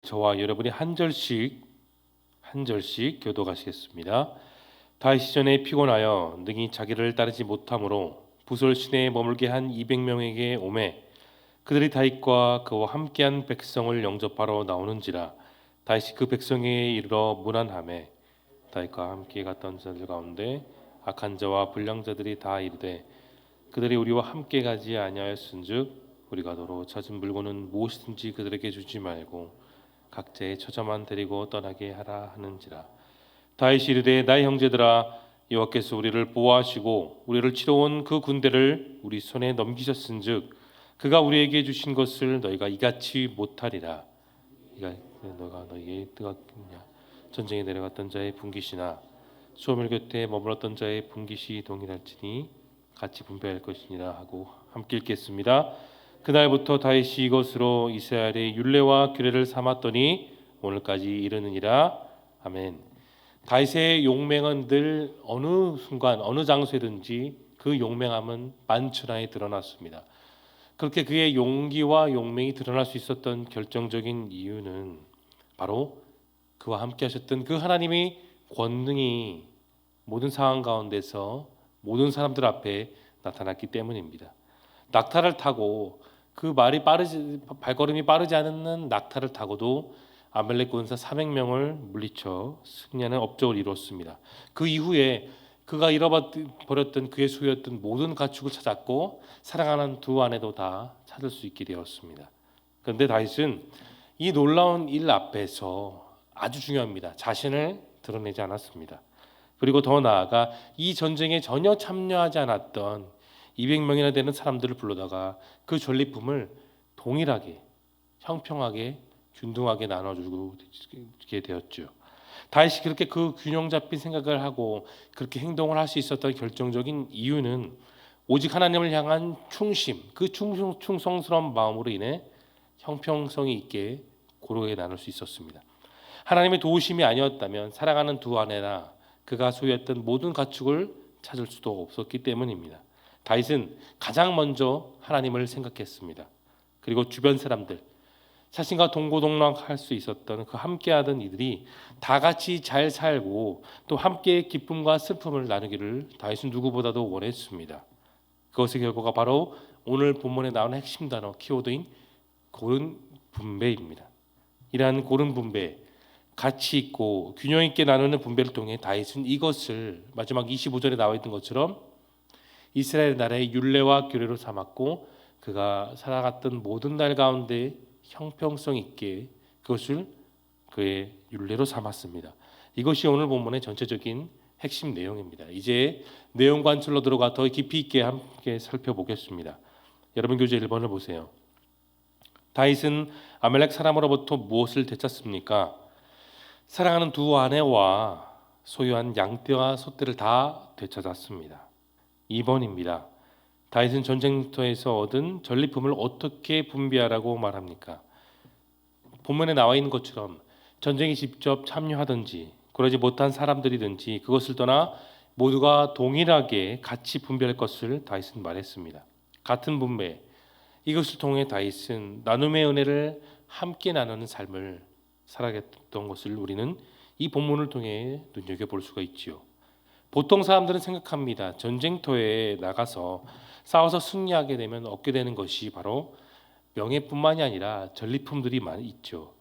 저와 여러분이 한 절씩 교독하시겠습니다. 다윗 시전에 피곤하여 능히 자기를 따르지 못함으로 부솔 시내에 머물게 한 200명에게 오매 그들이 다윗과 그와 함께한 백성을 영접하러 나오는지라 다윗이 그 백성에 이르러 문안하매 다윗과 함께 갔던 자들 가운데 악한 자와 불량자들이 다 이르되 그들이 우리와 함께 가지 아니하였은즉 우리가 도로 찾은 물건은 무엇이든지 그들에게 주지 말고 각자의 처자만 데리고 떠나게 하라 하는지라. 다윗이 이르되 나의 형제들아 여호와께서 우리를 보호하시고 우리를 치러 온 그 군대를 우리 손에 넘기셨은즉 그가 우리에게 주신 것을 너희가 이같이 못하리라. 너가 너희의 뜨겁냐 전쟁에 내려갔던 자의 분깃이나 소멸 곁에 머물렀던 자의 분깃이 동일할지니 같이 분배할 것이니라 하고 함께 읽겠습니다. 그날부터 다윗이 이것으로 이스라엘의 율례와 규례를 삼았더니 오늘까지 이르느니라. 아멘. 다윗의 용맹은 늘 어느 순간 어느 장소에든지 그 용맹함은 만천하에 드러났습니다. 그렇게 그의 용기와 용맹이 드러날 수 있었던 결정적인 이유는 바로 그와 함께 하셨던 그 하나님의 권능이 모든 상황 가운데서 모든 사람들 앞에 나타났기 때문입니다. 낙타를 타고 발걸음이 빠르지 않은 낙타를 타고도 아말렉 군사 400명을 물리쳐 승리하는 업적을 이뤘습니다. 그 이후에 그가 잃어버렸던 그의 소유였던 모든 가축을 찾았고 사랑하는 두 아내도 다 찾을 수 있게 되었습니다. 그런데 다윗은 이 놀라운 일 앞에서 아주 중요합니다. 자신을 드러내지 않았습니다. 그리고 더 나아가 이 전쟁에 전혀 참여하지 않았던 200명이나 되는 사람들을 불러다가 그 전리품을 동일하게 형평하게 균등하게 나눠주게 되었죠. 다윗이 그렇게 그 균형 잡힌 생각을 하고 그렇게 행동을 할 수 있었던 결정적인 이유는 오직 하나님을 향한 충심, 그 충성스러운 마음으로 인해 형평성이 있게 고르게 나눌 수 있었습니다. 하나님의 도우심이 아니었다면 사랑하는 두 아내나 그가 소유했던 모든 가축을 찾을 수도 없었기 때문입니다. 다윗은 가장 먼저 하나님을 생각했습니다. 그리고 주변 사람들, 자신과 동고동락할 수 있었던 그 함께하던 이들이 다 같이 잘 살고 또 함께 기쁨과 슬픔을 나누기를 다윗은 누구보다도 원했습니다. 그것의 결과가 바로 오늘 본문에 나오는 핵심 단어 키워드인 고른 분배입니다. 이러한 고른 분배, 가치 있고 균형 있게 나누는 분배를 통해 다윗은 이것을 마지막 25절에 나와 있는 것처럼 이스라엘 나라의 율례와 규례로 삼았고 그가 살아갔던 모든 날 가운데 형평성 있게 그것을 그의 율례로 삼았습니다. 이것이 오늘 본문의 전체적인 핵심 내용입니다. 이제 내용 관찰로 들어가 더 깊이 있게 함께 살펴보겠습니다. 여러분 교재 1번을 보세요. 다윗은 아말렉 사람으로부터 무엇을 되찾습니까? 사랑하는 두 아내와 소유한 양떼와 소떼를 다 되찾았습니다. 2번입니다. 다윗은 전쟁터에서 얻은 전리품을 어떻게 분배하라고 말합니까? 본문에 나와 있는 것처럼 전쟁에 직접 참여하든지 그러지 못한 사람들이든지 그것을 떠나 모두가 동일하게 같이 분배할 것을 다윗은 말했습니다. 같은 분배, 이것을 통해 다윗은 나눔의 은혜를 함께 나누는 삶을 살아갔던 것을 우리는 이 본문을 통해 눈여겨볼 수가 있지요. 보통 사람들은 생각합니다. 전쟁터에 나가서 싸워서 승리하게 되면 얻게 되는 것이 바로 명예뿐만이 아니라 전리품들이 많이 있죠.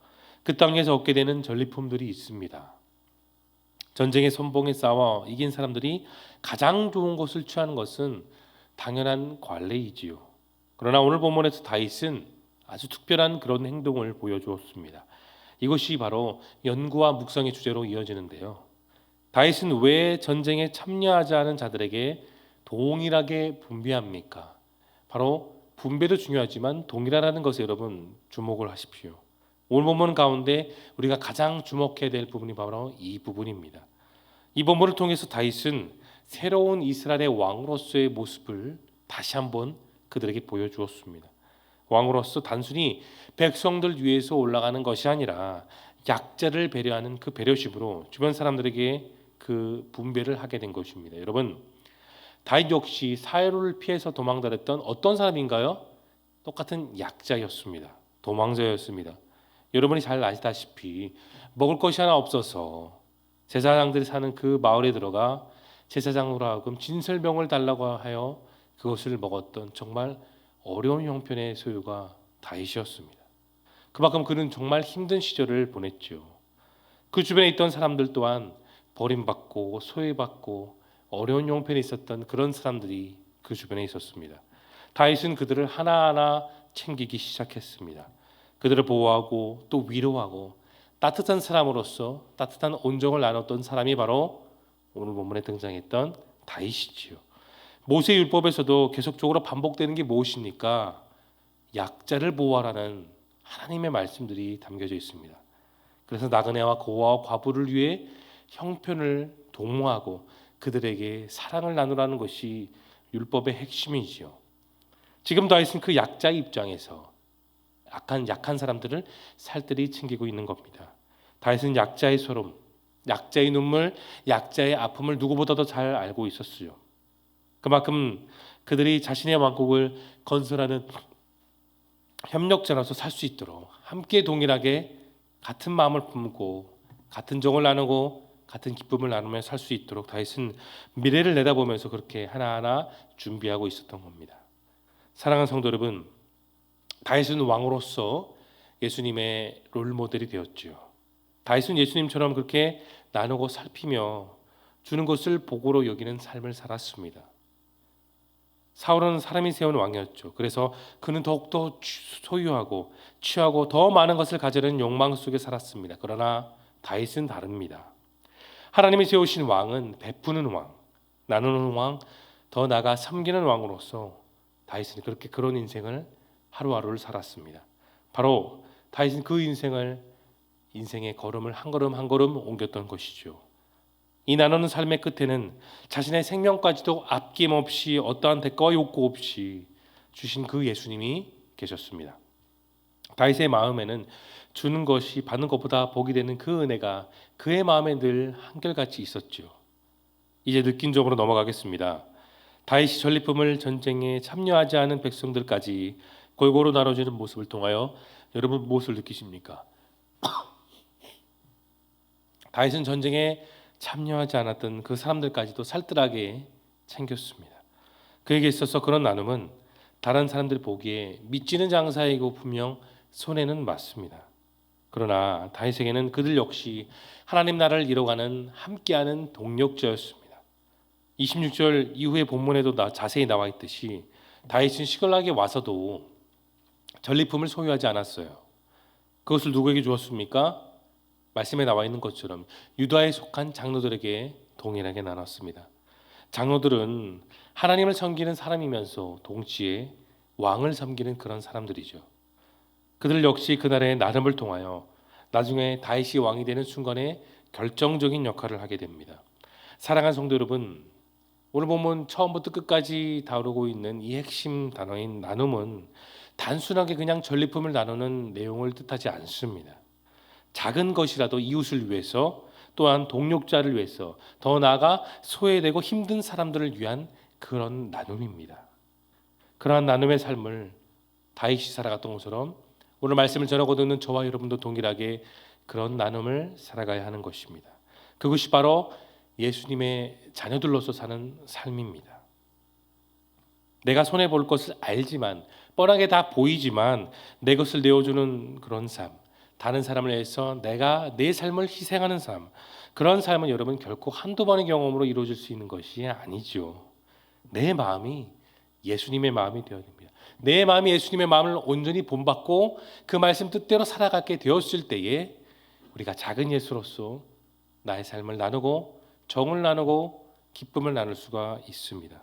그 땅에서 얻게 되는 전리품들이 있습니다. 전쟁의 선봉에 싸워 이긴 사람들이 가장 좋은 것을 취하는 것은 당연한 관례이지요. 그러나 오늘 본문에서 다윗은 아주 특별한 그런 행동을 보여주었습니다. 이것이 바로 연구와 묵상의 주제로 이어지는데요. 다윗은 왜 전쟁에 참여하지 않은 자들에게 동일하게 분배합니까? 바로 분배도 중요하지만 동일하라는 것에 여러분 주목을 하십시오. 오늘 본문 가운데 우리가 가장 주목해야 될 부분이 바로 이 부분입니다. 이 본문을 통해서 다윗은 새로운 이스라엘의 왕으로서의 모습을 다시 한번 그들에게 보여주었습니다. 왕으로서 단순히 백성들 위해서 올라가는 것이 아니라 약자를 배려하는 그 배려심으로 주변 사람들에게 그 분배를 하게 된 것입니다. 여러분, 다윗 역시 사회를 피해서 도망다녔던 어떤 사람인가요? 똑같은 약자였습니다. 도망자였습니다. 여러분이 잘 아시다시피 먹을 것이 하나 없어서 제사장들이 사는 그 마을에 들어가 제사장으로 하여금 진설병을 달라고 하여 그것을 먹었던 정말 어려운 형편의 소유가 다윗이었습니다. 그만큼 그는 정말 힘든 시절을 보냈죠. 그 주변에 있던 사람들 또한 버림받고 소외받고 어려운 형편에 있었던 그런 사람들이 그 주변에 있었습니다. 다윗은 그들을 하나하나 챙기기 시작했습니다. 그들을 보호하고 또 위로하고 따뜻한 사람으로서 따뜻한 온정을 나눴던 사람이 바로 오늘 본문에 등장했던 다윗이지요. 모세 율법에서도 계속적으로 반복되는 게 무엇입니까? 약자를 보호하라는 하나님의 말씀들이 담겨져 있습니다. 그래서 나그네와 고아와 과부를 위해 형편을 도모하고 그들에게 사랑을 나누라는 것이 율법의 핵심이지요. 지금 다윗은 그 약자의 입장에서 약한 사람들을 살뜰히 챙기고 있는 겁니다. 다윗은 약자의 소름, 약자의 눈물, 약자의 아픔을 누구보다도 잘 알고 있었어요. 그만큼 그들이 자신의 왕국을 건설하는 협력자로서 살 수 있도록 함께 동일하게 같은 마음을 품고 같은 정을 나누고 같은 기쁨을 나누며 살 수 있도록 다윗은 미래를 내다보면서 그렇게 하나하나 준비하고 있었던 겁니다. 사랑하는 성도 여러분, 다윗은 왕으로서 예수님의 롤모델이 되었지요. 다윗은 예수님처럼 그렇게 나누고 살피며 주는 것을 복으로 여기는 삶을 살았습니다. 사울은 사람이 세운 왕이었죠. 그래서 그는 더욱더 소유하고 취하고 더 많은 것을 가지려는 욕망 속에 살았습니다. 그러나 다윗은 다릅니다. 하나님이 세우신 왕은 베푸는 왕, 나누는 왕, 더 나아가 섬기는 왕으로서 다윗은 그렇게 그런 인생을 하루하루를 살았습니다. 바로 다윗은 그 인생의 걸음을 한 걸음 한 걸음 옮겼던 것이죠. 이 나누는 삶의 끝에는 자신의 생명까지도 아낌없이 어떠한 대가와 욕구 없이 주신 그 예수님이 계셨습니다. 다윗의 마음에는 주는 것이 받는 것보다 복이 되는 그 은혜가 그의 마음에 늘 한결같이 있었죠. 이제 느낀점으로 넘어가겠습니다. 다윗이 전리품을 전쟁에 참여하지 않은 백성들까지 골고루 나눠주는 모습을 통하여 여러분 무엇을 느끼십니까? 다윗은 전쟁에 참여하지 않았던 그 사람들까지도 살뜰하게 챙겼습니다. 그에게 있어서 그런 나눔은 다른 사람들 보기에 미치는 장사이고 분명 손해는 맞습니다. 그러나 다윗에게는 그들 역시 하나님 나라를 이뤄가는 함께하는 동력자였습니다. 26절 이후의 본문에도 자세히 나와 있듯이 다윗은 시글락에 와서도 전리품을 소유하지 않았어요. 그것을 누구에게 주었습니까? 말씀에 나와 있는 것처럼 유다에 속한 장로들에게 동일하게 나눴습니다. 장로들은 하나님을 섬기는 사람이면서 동시에 왕을 섬기는 그런 사람들이죠. 그들 역시 그날의 나눔을 통하여 나중에 다윗이 왕이 되는 순간에 결정적인 역할을 하게 됩니다. 사랑하는 성도 여러분, 오늘 본문 처음부터 끝까지 다루고 있는 이 핵심 단어인 나눔은 단순하게 그냥 전리품을 나누는 내용을 뜻하지 않습니다. 작은 것이라도 이웃을 위해서 또한 동력자를 위해서 더 나아가 소외되고 힘든 사람들을 위한 그런 나눔입니다. 그러한 나눔의 삶을 다윗이 살아갔던 것처럼 오늘 말씀을 전하고 듣는 저와 여러분도 동일하게 그런 나눔을 살아가야 하는 것입니다. 그것이 바로 예수님의 자녀들로서 사는 삶입니다. 내가 손해볼 것을 알지만 뻔하게 다 보이지만 내 것을 내어주는 그런 삶, 다른 사람을 위해서 내가 내 삶을 희생하는 삶, 그런 삶은 여러분 결코 한두 번의 경험으로 이루어질 수 있는 것이 아니죠. 내 마음이 예수님의 마음이 되어야 됩니다. 내 마음이 예수님의 마음을 온전히 본받고 그 말씀 뜻대로 살아가게 되었을 때에 우리가 작은 예수로서 나의 삶을 나누고 정을 나누고 기쁨을 나눌 수가 있습니다.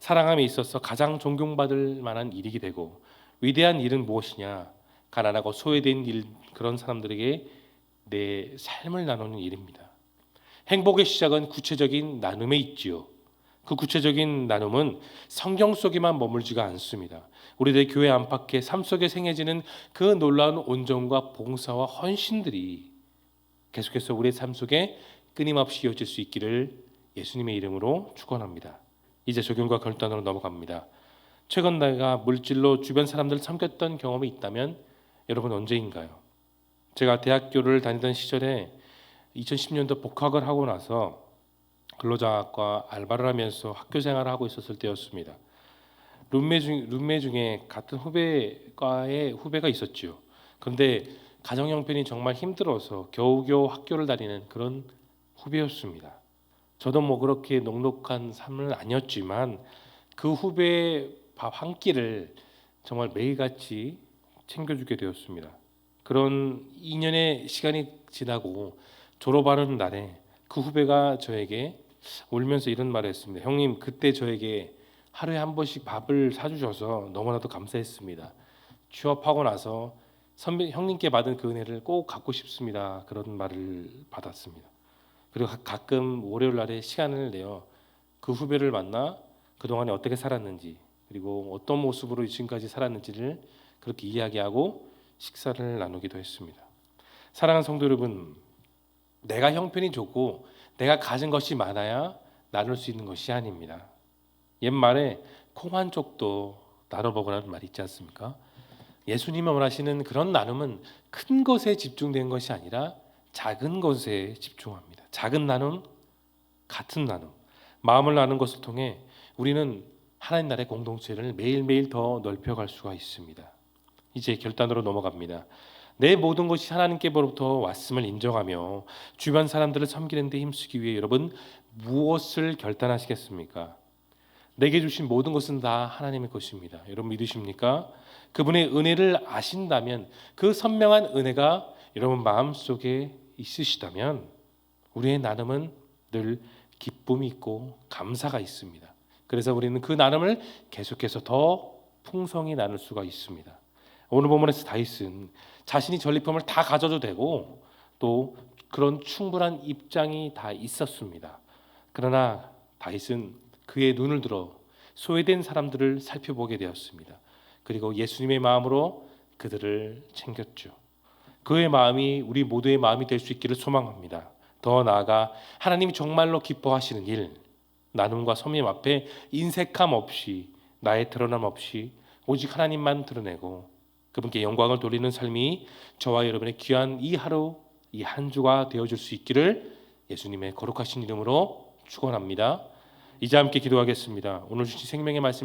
사랑함에 있어서 가장 존경받을 만한 일이 되고 위대한 일은 무엇이냐? 가난하고 소외된 그런 사람들에게 내 삶을 나누는 일입니다. 행복의 시작은 구체적인 나눔에 있지요. 그 구체적인 나눔은 성경 속에만 머물지가 않습니다. 우리들의 교회 안팎의 삶 속에 생겨지는 그 놀라운 온정과 봉사와 헌신들이 계속해서 우리의 삶 속에 끊임없이 이어질 수 있기를 예수님의 이름으로 축원합니다. 이제 적용과 결단으로 넘어갑니다. 최근 내가 물질로 주변 사람들을 섬겼던 경험이 있다면 여러분 언제인가요? 제가 대학교를 다니던 시절에 2010년도 복학을 하고 나서 근로장학과 알바를 하면서 학교 생활을 하고 있었을 때였습니다. 룸메 중에 같은 후배과의 후배가 있었죠. 그런데 가정 형편이 정말 힘들어서 겨우겨우 학교를 다니는 그런 후배였습니다. 저도 뭐 그렇게 넉넉한 삶은 아니었지만 그 후배의 밥 한 끼를 정말 매일같이 챙겨주게 되었습니다. 그런 2년의 시간이 지나고 졸업하는 날에 그 후배가 저에게 울면서 이런 말을 했습니다. 형님, 그때 저에게 하루에 한 번씩 밥을 사주셔서 너무나도 감사했습니다. 취업하고 나서 선배 형님께 받은 그 은혜를 꼭 갚고 싶습니다. 그런 말을 받았습니다. 그리고 가끔 월요일 날에 시간을 내어 그 후배를 만나 그동안에 어떻게 살았는지, 그리고 어떤 모습으로 지금까지 살았는지를 그렇게 이야기하고 식사를 나누기도 했습니다. 사랑하는 성도 여러분, 내가 형편이 좋고 내가 가진 것이 많아야 나눌 수 있는 것이 아닙니다. 옛말에 콩 한 쪽도 나눠먹으라는 말이 있지 않습니까? 예수님이 원하시는 그런 나눔은 큰 것에 집중된 것이 아니라 작은 것에 집중합니다. 작은 나눔, 같은 나눔, 마음을 나누는 것을 통해 우리는 하나님 나라의 공동체를 매일매일 더 넓혀갈 수가 있습니다. 이제 결단으로 넘어갑니다. 내 모든 것이 하나님께로부터 왔음을 인정하며 주변 사람들을 섬기는 데 힘쓰기 위해 여러분 무엇을 결단하시겠습니까? 내게 주신 모든 것은 다 하나님의 것입니다. 여러분 믿으십니까? 그분의 은혜를 아신다면, 그 선명한 은혜가 여러분 마음속에 있으시다면 우리의 나눔은 늘 기쁨이 있고 감사가 있습니다. 그래서 우리는 그 나눔을 계속해서 더 풍성히 나눌 수가 있습니다. 오늘 본문에서 다윗은 자신이 전리품을 다 가져도 되고 또 그런 충분한 입장이 다 있었습니다. 그러나 다윗은 그의 눈을 들어 소외된 사람들을 살펴보게 되었습니다. 그리고 예수님의 마음으로 그들을 챙겼죠. 그의 마음이 우리 모두의 마음이 될 수 있기를 소망합니다. 더 나아가 하나님이 정말로 기뻐하시는 일, 나눔과 섬김 앞에 인색함 없이, 나의 드러남 없이 오직 하나님만 드러내고 그분께 영광을 돌리는 삶이 저와 여러분의 귀한 이 하루, 이 한 주가 되어줄 수 있기를 예수님의 거룩하신 이름으로 축원합니다. 이제 함께 기도하겠습니다. 오늘 주신 생명의 말씀